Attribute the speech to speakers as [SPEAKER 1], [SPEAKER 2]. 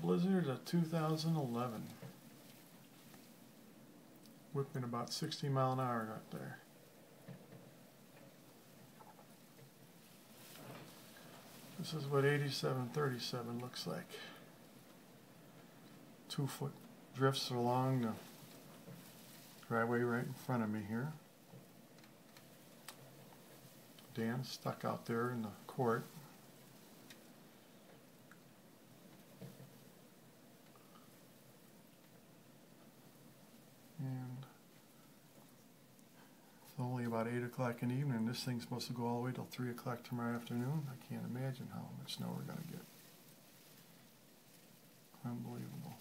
[SPEAKER 1] blizzard of 2011. Whipping about 60 mile an hour out there. This is what 8737 looks like. 2-foot drifts along the driveway right in front of me here. Dan stuck out there in the court. And it's only about 8 o'clock in the evening. This thing's supposed to go all the way till 3 o'clock tomorrow afternoon. I can't imagine how much snow we're going to get. Unbelievable.